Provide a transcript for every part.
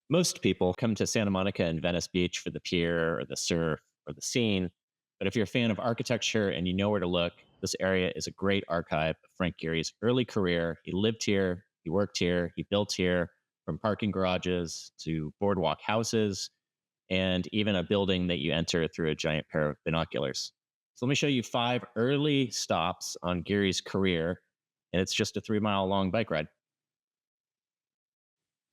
Most people come to Santa Monica and Venice Beach for the pier or the surf or the scene. But if you're a fan of architecture and you know where to look, this area is a great archive of Frank Gehry's early career. He lived here, he worked here, he built here, from parking garages to boardwalk houses, and even a building that you enter through a giant pair of binoculars. So let me show you 5 early stops on Gehry's career, and it's just a 3-mile long bike ride.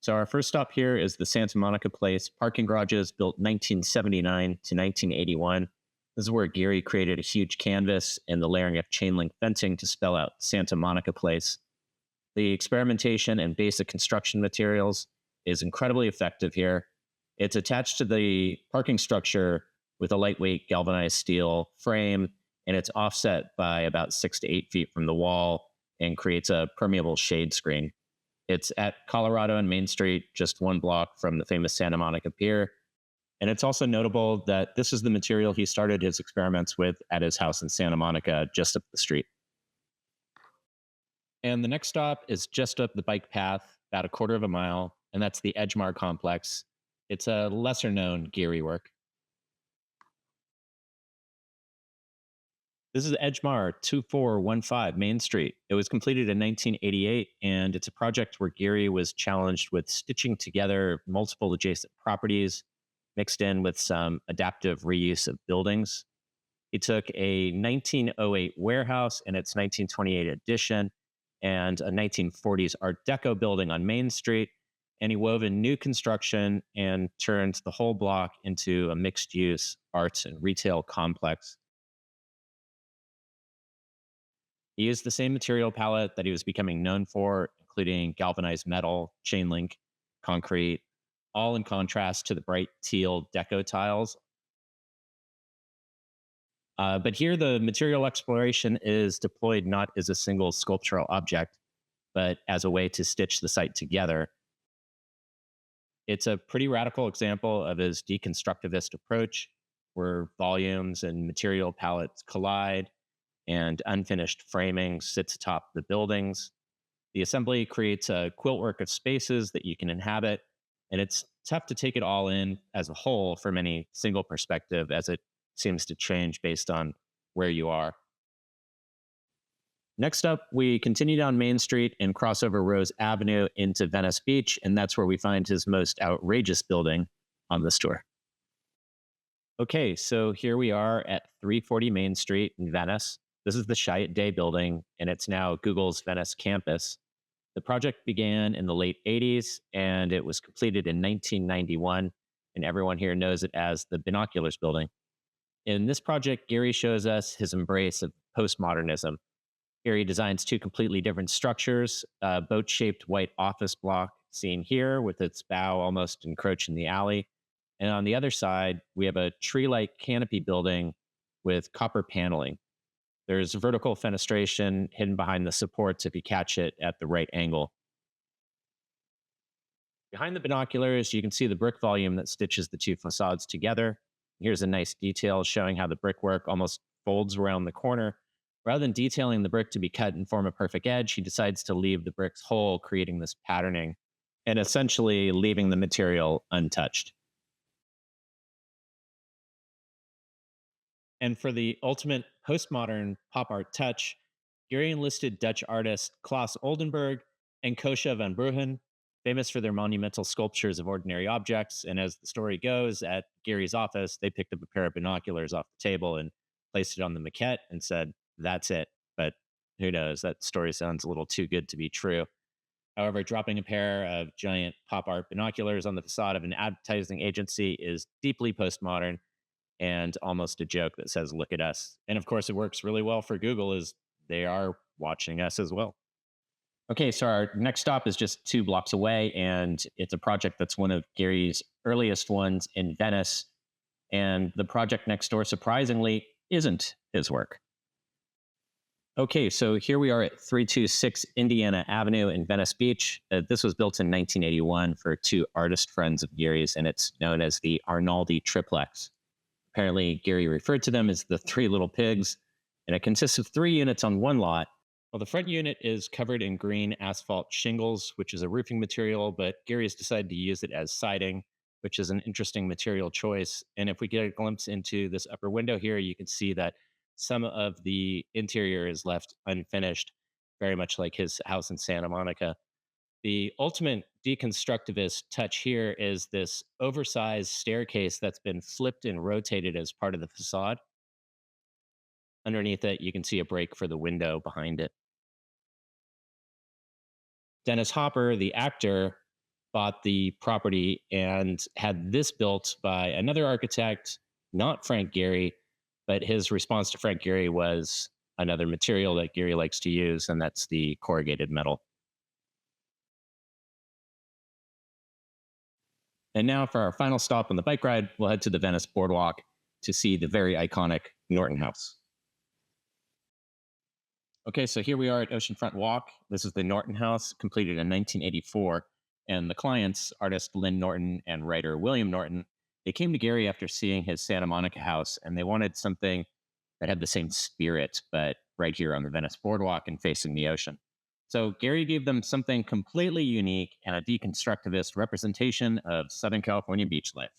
So our first stop here is the Santa Monica Place parking garages built 1979 to 1981. This is where Gehry created a huge canvas and the layering of chain link fencing to spell out Santa Monica Place. The experimentation and basic construction materials is incredibly effective here. It's attached to the parking structure with a lightweight galvanized steel frame, and it's offset by about 6 to 8 feet from the wall and creates a permeable shade screen. It's at Colorado and Main Street, just 1 block from the famous Santa Monica Pier. And it's also notable that this is the material he started his experiments with at his house in Santa Monica, just up the street. And the next stop is just up the bike path, about a quarter of a mile, and that's the Edgemar complex. It's a lesser known Gehry work. This is Edgemar 2415 Main Street. It was completed in 1988, and it's a project where Gehry was challenged with stitching together multiple adjacent properties, mixed in with some adaptive reuse of buildings. He took a 1908 warehouse and its 1928 addition and a 1940s Art Deco building on Main Street, and he wove in new construction and turned the whole block into a mixed-use arts and retail complex. He used the same material palette that he was becoming known for, including galvanized metal, chain link, concrete, all in contrast to the bright teal deco tiles. But here, the material exploration is deployed not as a single sculptural object, but as a way to stitch the site together. It's a pretty radical example of his deconstructivist approach, where volumes and material palettes collide and unfinished framing sits atop the buildings. The assembly creates a quiltwork of spaces that you can inhabit, and it's tough to take it all in as a whole from any single perspective, as it seems to change based on where you are. Next up, we continue down Main Street and cross over Rose Avenue into Venice Beach, and that's where we find his most outrageous building on this tour. Okay, so here we are at 340 Main Street in Venice. This is the Chiat Day building, and it's now Google's Venice campus. The project began in the late 80s, and it was completed in 1991, and everyone here knows it as the Binoculars Building. In this project, Gehry shows us his embrace of postmodernism. Gehry designs 2 completely different structures, a boat-shaped white office block seen here with its bow almost encroaching the alley. And on the other side, we have a tree-like canopy building with copper paneling. There's vertical fenestration hidden behind the supports if you catch it at the right angle. Behind the binoculars, you can see the brick volume that stitches the 2 facades together. Here's a nice detail showing how the brickwork almost folds around the corner. Rather than detailing the brick to be cut and form a perfect edge, he decides to leave the bricks whole, creating this patterning and essentially leaving the material untouched. And for the ultimate postmodern pop art touch, Gehry enlisted Dutch artists Klaas Oldenburg and Koosje van Bruggen, famous for their monumental sculptures of ordinary objects. And as the story goes, at Gehry's office, they picked up a pair of binoculars off the table and placed it on the maquette and said, "That's it." But who knows? That story sounds a little too good to be true. However, dropping a pair of giant pop art binoculars on the facade of an advertising agency is deeply postmodern and almost a joke that says, "Look at us." And of course, it works really well for Google, as they are watching us as well. Okay, so our next stop is just 2 blocks away, and it's a project that's one of Gehry's earliest ones in Venice. And the project next door, surprisingly, isn't his work. Okay, so here we are at 326 Indiana Avenue in Venice Beach. This was built in 1981 for 2 artist friends of Gehry's, and it's known as the Arnoldi Triplex. Apparently, Gehry referred to them as the 3 little pigs, and it consists of 3 units on one lot. Well, the front unit is covered in green asphalt shingles, which is a roofing material, but Gary has decided to use it as siding, which is an interesting material choice. And if we get a glimpse into this upper window here, you can see that some of the interior is left unfinished, very much like his house in Santa Monica. The ultimate deconstructivist touch here is this oversized staircase that's been flipped and rotated as part of the facade. Underneath it, you can see a break for the window behind it. Dennis Hopper, the actor, bought the property and had this built by another architect, not Frank Gehry, but his response to Frank Gehry was another material that Gehry likes to use, and that's the corrugated metal. And now for our final stop on the bike ride, we'll head to the Venice boardwalk to see the very iconic Norton House. Okay, so here we are at Oceanfront Walk. This is the Norton House, completed in 1984. And the clients, artist Lynn Norton and writer William Norton, they came to Gary after seeing his Santa Monica house, and they wanted something that had the same spirit, but right here on the Venice boardwalk and facing the ocean. So Gary gave them something completely unique and a deconstructivist representation of Southern California beach life.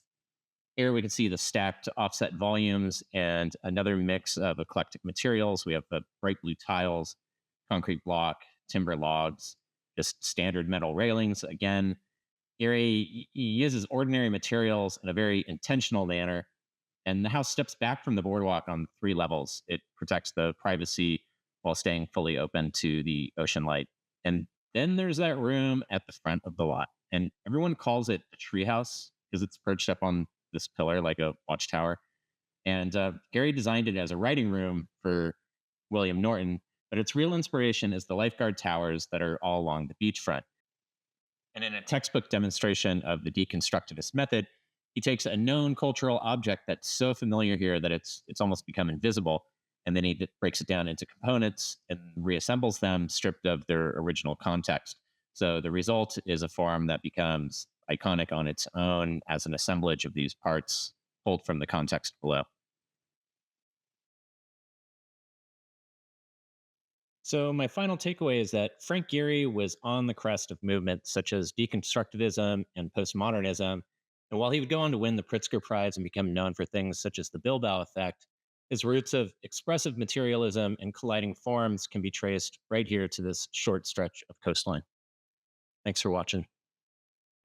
Here we can see the stacked offset volumes and another mix of eclectic materials. We have bright blue tiles, concrete block, timber logs, just standard metal railings. Again, Gary he uses ordinary materials in a very intentional manner, and the house steps back from the boardwalk on three levels. It protects the privacy while staying fully open to the ocean light. And then there's that room at the front of the lot, and everyone calls it a treehouse because it's perched up on this pillar like a watchtower. And Gary designed it as a writing room for William Norton, but its real inspiration is the lifeguard towers that are all along the beachfront. And in a textbook demonstration of the deconstructivist method, he takes a known cultural object that's so familiar here that it's almost become invisible, and then he breaks it down into components and reassembles them, stripped of their original context. So the result is a form that becomes iconic on its own as an assemblage of these parts pulled from the context below. So, my final takeaway is that Frank Gehry was on the crest of movements such as deconstructivism and postmodernism. And while he would go on to win the Pritzker Prize and become known for things such as the Bilbao effect, his roots of expressive materialism and colliding forms can be traced right here to this short stretch of coastline. Thanks for watching.